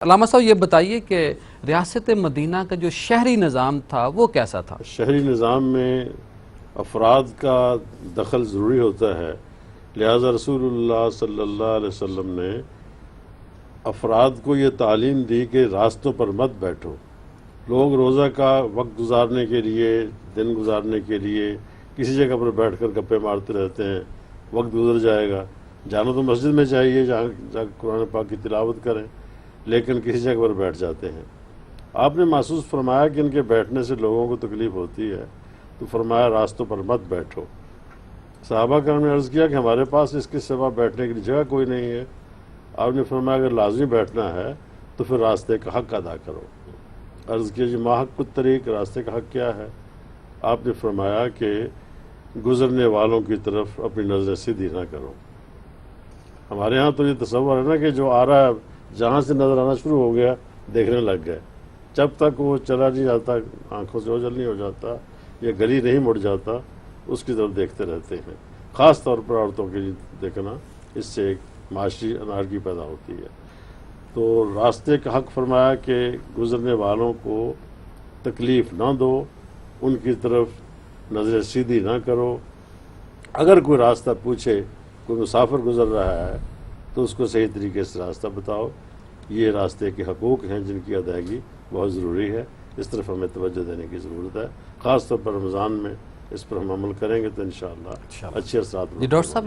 علامہ صاحب یہ بتائیے کہ ریاست مدینہ کا جو شہری نظام تھا وہ کیسا تھا؟ شہری نظام میں افراد کا دخل ضروری ہوتا ہے، لہذا رسول اللہ صلی اللہ علیہ وسلم نے افراد کو یہ تعلیم دی کہ راستوں پر مت بیٹھو۔ لوگ روزہ کا وقت گزارنے کے لیے، دن گزارنے کے لیے کسی جگہ پر بیٹھ کر گپے مارتے رہتے ہیں، وقت گزر جائے گا۔ جانا تو مسجد میں چاہیے جہاں جا کے قرآن پاک کی تلاوت کریں، لیکن کسی جگہ پر بیٹھ جاتے ہیں۔ آپ نے محسوس فرمایا کہ ان کے بیٹھنے سے لوگوں کو تکلیف ہوتی ہے، تو فرمایا راستوں پر مت بیٹھو۔ صحابہ کرام نے عرض کیا کہ ہمارے پاس اس کے سوا بیٹھنے کی جگہ کوئی نہیں ہے۔ آپ نے فرمایا اگر لازمی بیٹھنا ہے تو پھر راستے کا حق ادا کرو۔ عرض کیا جی ماحق الطریق، راستے کا حق کیا ہے؟ آپ نے فرمایا کہ گزرنے والوں کی طرف اپنی نظریں سیدھی نہ کرو۔ ہمارے ہاں تو یہ تصور ہے نا کہ جو آ رہا ہے جہاں سے نظر آنا شروع ہو گیا دیکھنے لگ گئے، جب تک وہ چلا نہیں جاتا، آنکھوں سے اوجھل نہیں ہو جاتا یا گلی نہیں مڑ جاتا، اس کی طرف دیکھتے رہتے ہیں۔ خاص طور پر عورتوں کے لیے دیکھنا، اس سے ایک معاشی انارکی پیدا ہوتی ہے۔ تو راستے کا حق فرمایا کہ گزرنے والوں کو تکلیف نہ دو، ان کی طرف نظریں سیدھی نہ کرو۔ اگر کوئی راستہ پوچھے، کوئی مسافر گزر رہا ہے تو اس کو صحیح طریقے سے راستہ بتاؤ۔ یہ راستے کے حقوق ہیں جن کی ادائیگی بہت ضروری ہے، اس طرف ہمیں توجہ دینے کی ضرورت ہے۔ خاص طور پر رمضان میں اس پر ہم عمل کریں گے تو انشاءاللہ اچھے اثرات۔ ڈاکٹر صاحب